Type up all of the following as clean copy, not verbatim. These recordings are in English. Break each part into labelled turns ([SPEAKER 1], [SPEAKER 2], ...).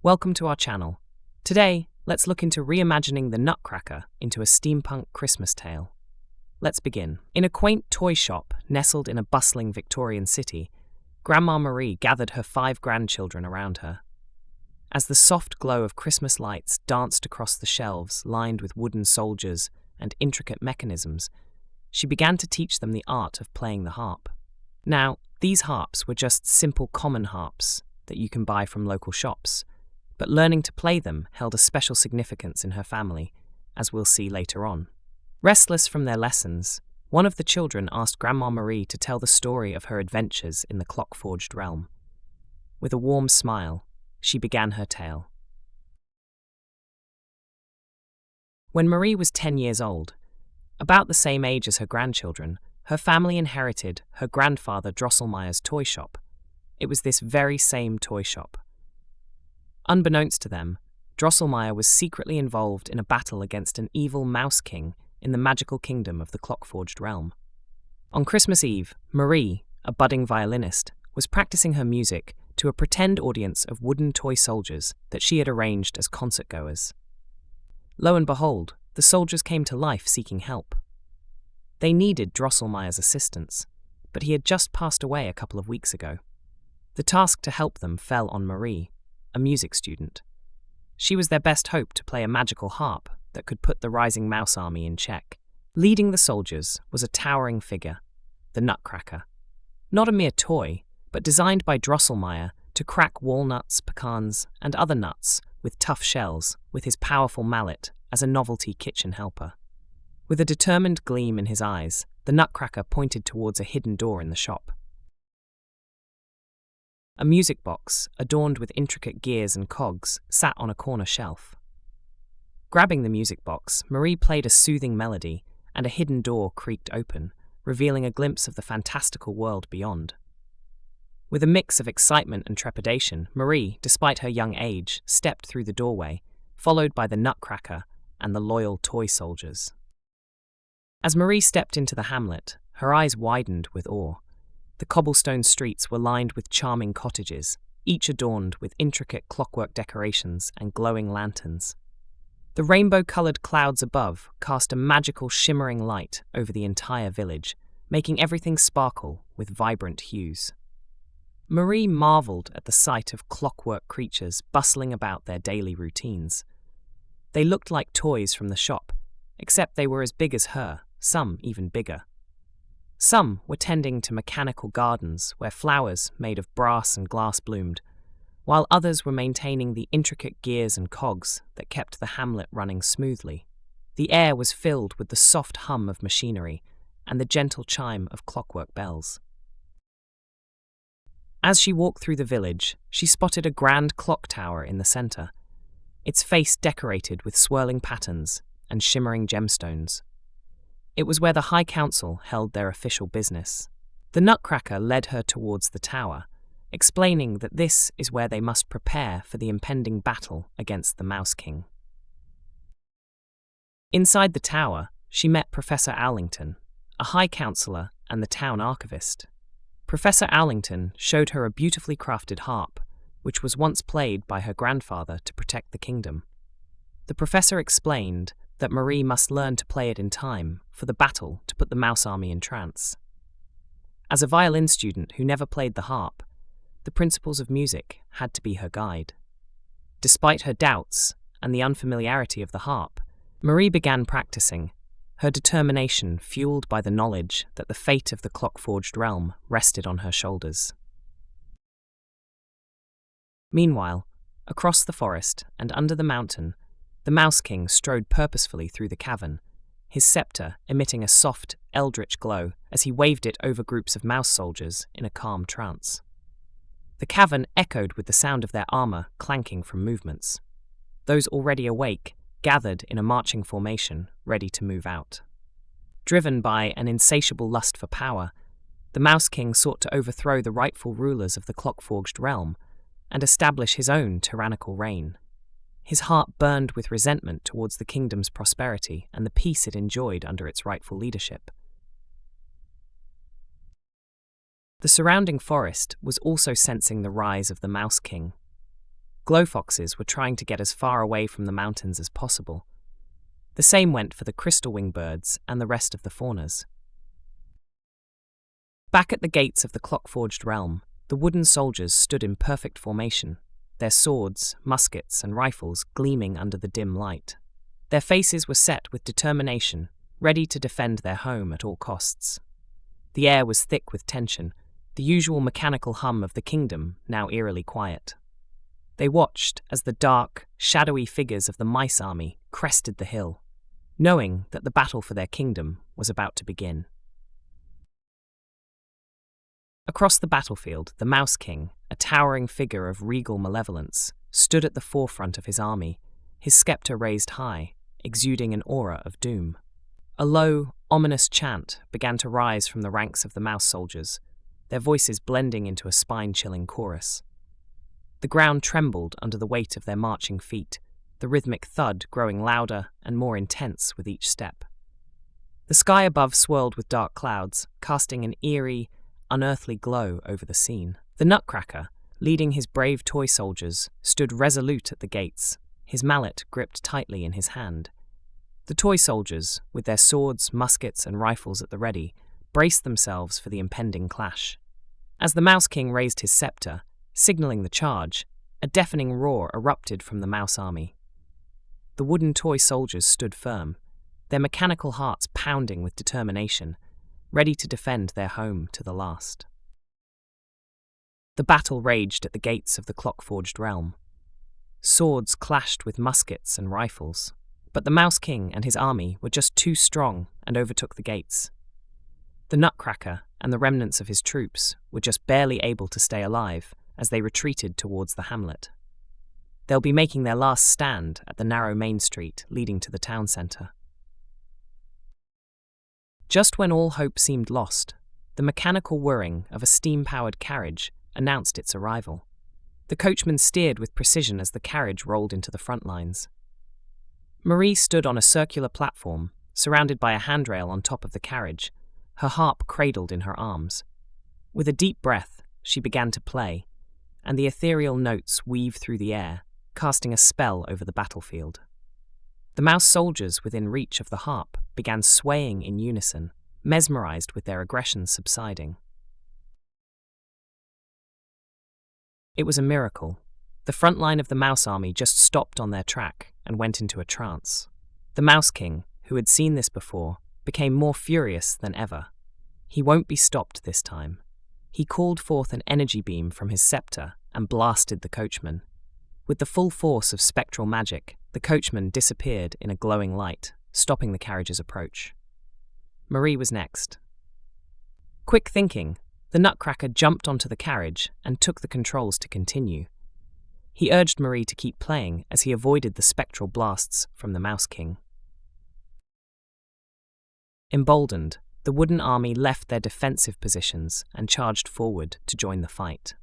[SPEAKER 1] Welcome to our channel. Today, let's look into reimagining the Nutcracker into a steampunk Christmas tale. Let's begin. In a quaint toy shop nestled in a bustling Victorian city, Grandma Marie gathered her 5 grandchildren around her. As the soft glow of Christmas lights danced across the shelves lined with wooden soldiers and intricate mechanisms, she began to teach them the art of playing the harp. Now, these harps were just simple common harps that you can buy from local shops, but learning to play them held a special significance in her family, as we'll see later on. Restless from their lessons, one of the children asked Grandma Marie to tell the story of her adventures in the Clockforged Realm. With a warm smile, she began her tale. When Marie was 10 years old, about the same age as her grandchildren, her family inherited her grandfather Drosselmeyer's toy shop. It was this very same toy shop. Unbeknownst to them, Drosselmeyer was secretly involved in a battle against an evil mouse king in the magical kingdom of the Clockforged Realm. On Christmas Eve, Marie, a budding violinist, was practicing her music to a pretend audience of wooden toy soldiers that she had arranged as concertgoers. Lo and behold, the soldiers came to life seeking help. They needed Drosselmeyer's assistance, but he had just passed away a couple of weeks ago. The task to help them fell on Marie, a music student. She was their best hope to play a magical harp that could put the rising mouse army in check. Leading the soldiers was a towering figure, the Nutcracker. Not a mere toy, but designed by Drosselmeyer to crack walnuts, pecans, and other nuts with tough shells with his powerful mallet as a novelty kitchen helper. With a determined gleam in his eyes, the Nutcracker pointed towards a hidden door in the shop. A music box, adorned with intricate gears and cogs, sat on a corner shelf. Grabbing the music box, Marie played a soothing melody, and a hidden door creaked open, revealing a glimpse of the fantastical world beyond. With a mix of excitement and trepidation, Marie, despite her young age, stepped through the doorway, followed by the Nutcracker and the loyal toy soldiers. As Marie stepped into the hamlet, her eyes widened with awe. The cobblestone streets were lined with charming cottages, each adorned with intricate clockwork decorations and glowing lanterns. The rainbow-colored clouds above cast a magical shimmering light over the entire village, making everything sparkle with vibrant hues. Marie marveled at the sight of clockwork creatures bustling about their daily routines. They looked like toys from the shop, except they were as big as her, some even bigger. Some were tending to mechanical gardens where flowers made of brass and glass bloomed, while others were maintaining the intricate gears and cogs that kept the hamlet running smoothly. The air was filled with the soft hum of machinery and the gentle chime of clockwork bells. As she walked through the village, she spotted a grand clock tower in the center, its face decorated with swirling patterns and shimmering gemstones. It was where the High Council held their official business. The Nutcracker led her towards the tower, explaining that this is where they must prepare for the impending battle against the Mouse King. Inside the tower, she met Professor Owlington, a High Councillor and the town archivist. Professor Owlington showed her a beautifully crafted harp, which was once played by her grandfather to protect the kingdom. The professor explained that Marie must learn to play it in time for the battle to put the mouse army in trance. As a violin student who never played the harp, the principles of music had to be her guide. Despite her doubts and the unfamiliarity of the harp, Marie began practicing, her determination fueled by the knowledge that the fate of the Clockforged Realm rested on her shoulders. Meanwhile, across the forest and under the mountain, the Mouse King strode purposefully through the cavern, his scepter emitting a soft, eldritch glow as he waved it over groups of mouse soldiers in a calm trance. The cavern echoed with the sound of their armor clanking from movements. Those already awake gathered in a marching formation, ready to move out. Driven by an insatiable lust for power, the Mouse King sought to overthrow the rightful rulers of the Clockforged Realm and establish his own tyrannical reign. His heart burned with resentment towards the kingdom's prosperity and the peace it enjoyed under its rightful leadership. The surrounding forest was also sensing the rise of the Mouse King. glowfoxes were trying to get as far away from the mountains as possible. The same went for the crystal-winged birds and the rest of the faunas. Back at the gates of the Clockforged Realm, the wooden soldiers stood in perfect formation, their swords, muskets, and rifles gleaming under the dim light. Their faces were set with determination, ready to defend their home at all costs. The air was thick with tension, the usual mechanical hum of the kingdom now eerily quiet. They watched as the dark, shadowy figures of the mice army crested the hill, knowing that the battle for their kingdom was about to begin. Across the battlefield, the Mouse King, a towering figure of regal malevolence, stood at the forefront of his army, his scepter raised high, exuding an aura of doom. A low, ominous chant began to rise from the ranks of the mouse soldiers, their voices blending into a spine-chilling chorus. The ground trembled under the weight of their marching feet, the rhythmic thud growing louder and more intense with each step. The sky above swirled with dark clouds, casting an eerie, unearthly glow over the scene. The Nutcracker, leading his brave toy soldiers, stood resolute at the gates, his mallet gripped tightly in his hand. The toy soldiers, with their swords, muskets, and rifles at the ready, braced themselves for the impending clash. As the Mouse King raised his scepter, signaling the charge, a deafening roar erupted from the mouse army. The wooden toy soldiers stood firm, their mechanical hearts pounding with determination, ready to defend their home to the last. The battle raged at the gates of the Clockforged Realm. Swords clashed with muskets and rifles, but the Mouse King and his army were just too strong and overtook the gates. The Nutcracker and the remnants of his troops were just barely able to stay alive as they retreated towards the hamlet. They'll be making their last stand at the narrow main street leading to the town centre. Just when all hope seemed lost, the mechanical whirring of a steam-powered carriage announced its arrival. The coachman steered with precision as the carriage rolled into the front lines. Marie stood on a circular platform, surrounded by a handrail on top of the carriage, her harp cradled in her arms. With a deep breath, she began to play, and the ethereal notes weaved through the air, casting a spell over the battlefield. The mouse soldiers within reach of the harp began swaying in unison, mesmerized with their aggression subsiding. It was a miracle. The front line of the mouse army just stopped on their track and went into a trance. The Mouse King, who had seen this before, became more furious than ever. He won't be stopped this time. He called forth an energy beam from his scepter and blasted the coachman. With the full force of spectral magic, the coachman disappeared in a glowing light, stopping the carriage's approach. Marie was next. Quick thinking, the Nutcracker jumped onto the carriage and took the controls to continue. He urged Marie to keep playing as he avoided the spectral blasts from the Mouse King. Emboldened, the wooden army left their defensive positions and charged forward to join the fight.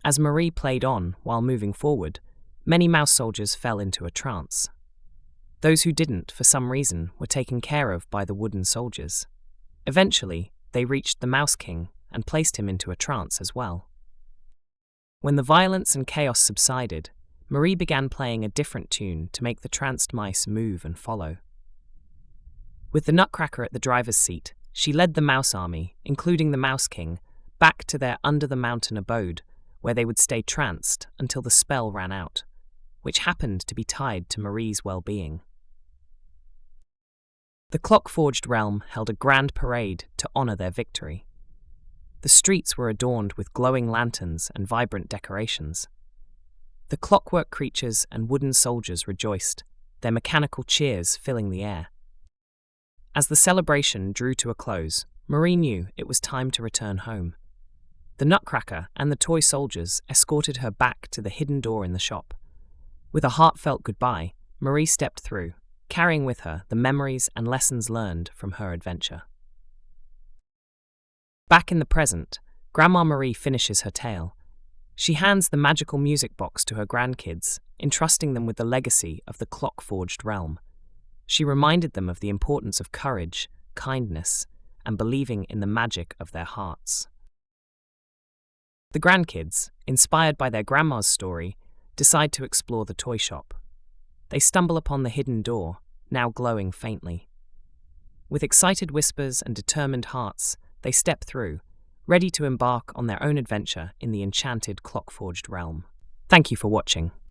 [SPEAKER 1] As Marie played on while moving forward, many mouse soldiers fell into a trance. Those who didn't, for some reason, were taken care of by the wooden soldiers. Eventually, they reached the Mouse King and placed him into a trance as well. When the violence and chaos subsided, Marie began playing a different tune to make the tranced mice move and follow. With the Nutcracker at the driver's seat, she led the mouse army, including the Mouse King, back to their under-the-mountain abode, where they would stay tranced until the spell ran out, which happened to be tied to Marie's well-being. The Clockforged Realm held a grand parade to honor their victory. The streets were adorned with glowing lanterns and vibrant decorations. The clockwork creatures and wooden soldiers rejoiced, their mechanical cheers filling the air. As the celebration drew to a close, Marie knew it was time to return home. The Nutcracker and the toy soldiers escorted her back to the hidden door in the shop. With a heartfelt goodbye, Marie stepped through, carrying with her the memories and lessons learned from her adventure. Back in the present, Grandma Marie finishes her tale. She hands the magical music box to her grandkids, entrusting them with the legacy of the Clockforged Realm. She reminded them of the importance of courage, kindness, and believing in the magic of their hearts. The grandkids, inspired by their grandma's story, decide to explore the toy shop. They stumble upon the hidden door, now glowing faintly. With excited whispers and determined hearts, they step through, ready to embark on their own adventure in the enchanted Clockforged Realm. Thank you for watching.